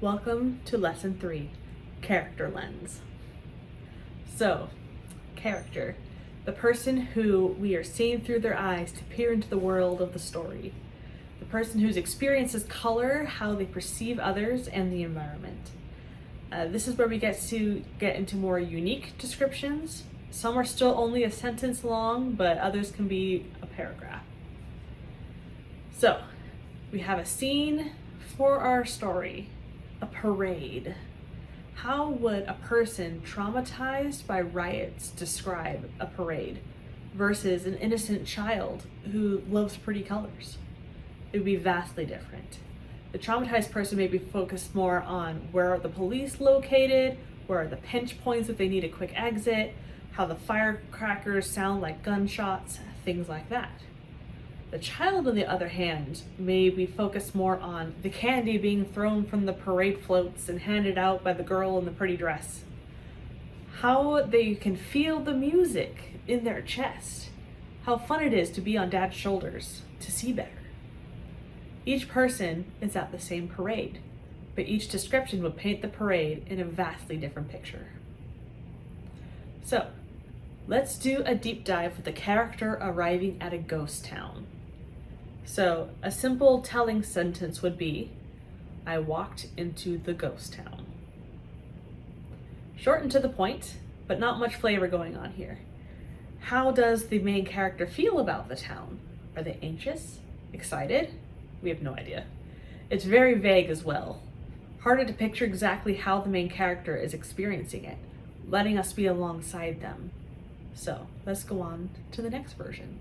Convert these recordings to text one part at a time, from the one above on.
Welcome to Lesson 3, Character Lens. So, character, the person who we are seeing through their eyes to peer into the world of the story. The person whose experiences color how they perceive others and the environment. This is where we get into more unique descriptions. Some are still only a sentence long, but others can be a paragraph. So, we have a scene for our story, a parade. How would a person traumatized by riots describe a parade versus an innocent child who loves pretty colors? It would be vastly different. The traumatized person may be focused more on where are the police located, where are the pinch points if they need a quick exit, how the firecrackers sound like gunshots, things like that. The child, on the other hand, may be focused more on the candy being thrown from the parade floats and handed out by the girl in the pretty dress. How they can feel the music in their chest. How fun it is to be on Dad's shoulders, to see better. Each person is at the same parade, but each description would paint the parade in a vastly different picture. So, let's do a deep dive with the character arriving at a ghost town. So, a simple telling sentence would be, I walked into the ghost town. Short and to the point, but not much flavor going on here. How does the main character feel about the town? Are they anxious? Excited? We have no idea. It's very vague as well. Harder to picture exactly how the main character is experiencing it, letting us be alongside them. So, let's go on to the next version.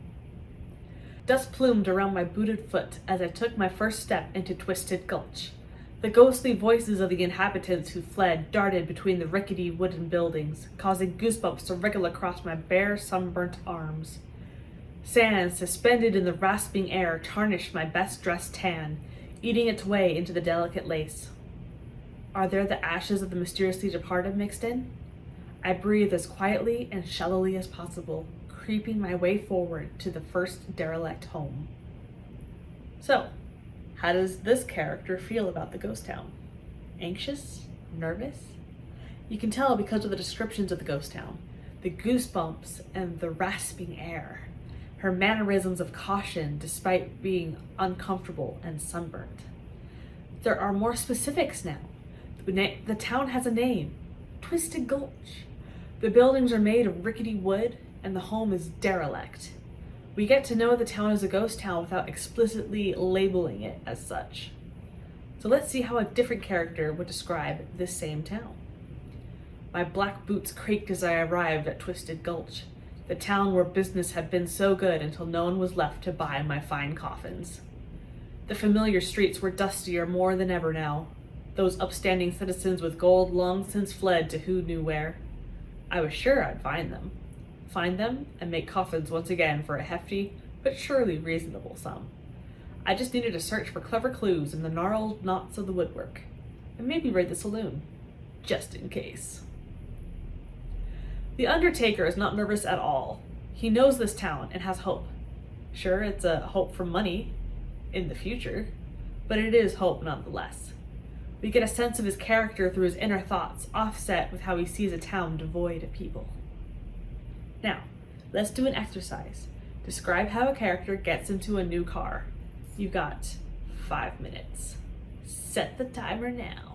Dust plumed around my booted foot as I took my first step into Twisted Gulch. The ghostly voices of the inhabitants who fled darted between the rickety wooden buildings, causing goosebumps to wriggle across my bare, sunburnt arms. Sand suspended in the rasping air tarnished my best-dressed tan, eating its way into the delicate lace. Are there the ashes of the mysteriously departed mixed in? I breathe as quietly and shallowly as possible, creeping my way forward to the first derelict home. So, how does this character feel about the ghost town? Anxious? Nervous? You can tell because of the descriptions of the ghost town, the goosebumps and the rasping air, her mannerisms of caution despite being uncomfortable and sunburnt. There are more specifics now. The town has a name, Twisted Gulch. The buildings are made of rickety wood, and the home is derelict. We get to know the town as a ghost town without explicitly labeling it as such. So let's see how a different character would describe this same town. My black boots creaked as I arrived at Twisted Gulch, the town where business had been so good until no one was left to buy my fine coffins. The familiar streets were dustier more than ever now, those upstanding citizens with gold long since fled to who knew where. I was sure I'd find them and make coffins once again for a hefty, but surely reasonable sum. I just needed to search for clever clues in the gnarled knots of the woodwork, and maybe raid the saloon, just in case. The undertaker is not nervous at all. He knows this town and has hope. Sure, it's a hope for money in the future, but it is hope nonetheless. We get a sense of his character through his inner thoughts, offset with how he sees a town devoid of people. Now, let's do an exercise. Describe how a character gets into a new car. You've got 5 minutes. Set the timer now.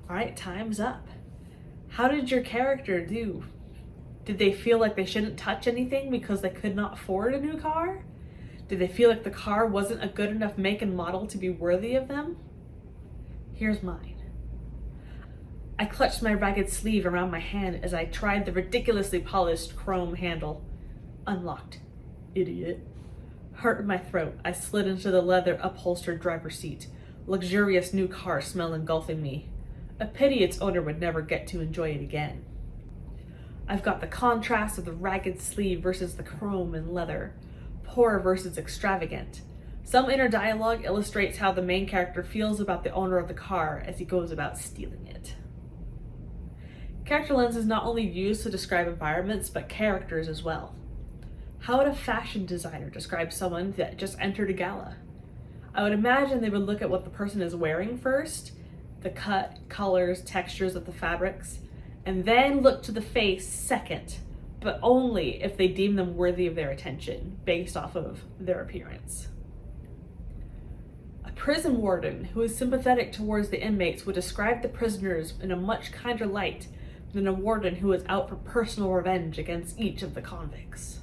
Alright, time's up. How did your character do? Did they feel like they shouldn't touch anything because they could not afford a new car? Did they feel like the car wasn't a good enough make and model to be worthy of them? Here's mine. I clutched my ragged sleeve around my hand as I tried the ridiculously polished chrome handle. Unlocked. Idiot. Heart in my throat, I slid into the leather upholstered driver's seat. Luxurious new car smell engulfing me. A pity its owner would never get to enjoy it again. I've got the contrast of the ragged sleeve versus the chrome and leather. Poor versus extravagant. Some inner dialogue illustrates how the main character feels about the owner of the car as he goes about stealing it. Character lens is not only used to describe environments, but characters as well. How would a fashion designer describe someone that just entered a gala? I would imagine they would look at what the person is wearing first, the cut, colors, textures of the fabrics, and then look to the face second, but only if they deem them worthy of their attention based off of their appearance. A prison warden who is sympathetic towards the inmates would describe the prisoners in a much kinder light than a warden who is out for personal revenge against each of the convicts.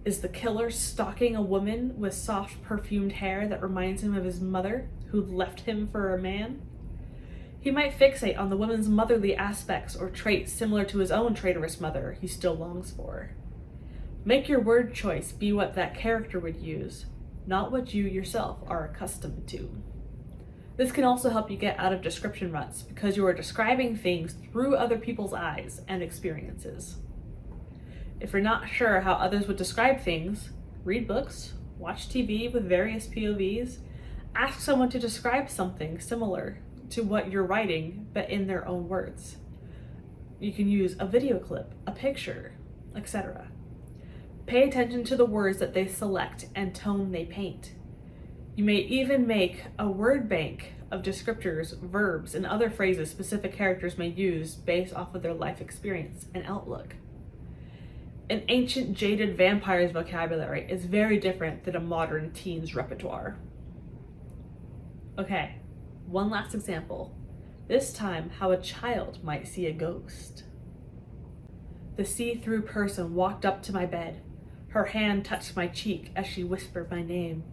Is the killer stalking a woman with soft perfumed hair that reminds him of his mother who left him for a man? He might fixate on the woman's motherly aspects or traits similar to his own traitorous mother he still longs for. Make your word choice be what that character would use, not what you yourself are accustomed to. This can also help you get out of description ruts because you are describing things through other people's eyes and experiences. If you're not sure how others would describe things, read books, watch TV with various POVs, ask someone to describe something similar to what you're writing, but in their own words. You can use a video clip, a picture, etc. Pay attention to the words that they select and tone they paint. You may even make a word bank of descriptors, verbs, and other phrases specific characters may use based off of their life experience and outlook. An ancient, jaded vampire's vocabulary is very different than a modern teen's repertoire. Okay, one last example. This time, how a child might see a ghost. The see-through person walked up to my bed. Her hand touched my cheek as she whispered my name.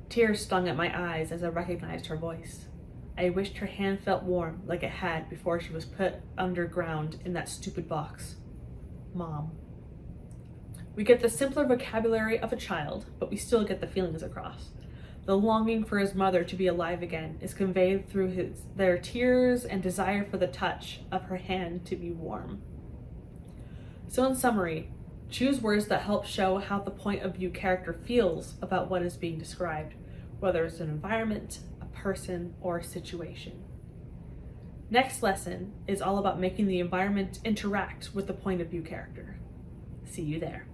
Tears stung at my eyes as I recognized her voice. I wished her hand felt warm like it had before she was put underground in that stupid box. Mom. We get the simpler vocabulary of a child, but we still get the feelings across. The longing for his mother to be alive again is conveyed through their tears and desire for the touch of her hand to be warm. So in summary, choose words that help show how the point of view character feels about what is being described, whether it's an environment, a person, or a situation. Next lesson is all about making the environment interact with the point of view character. See you there.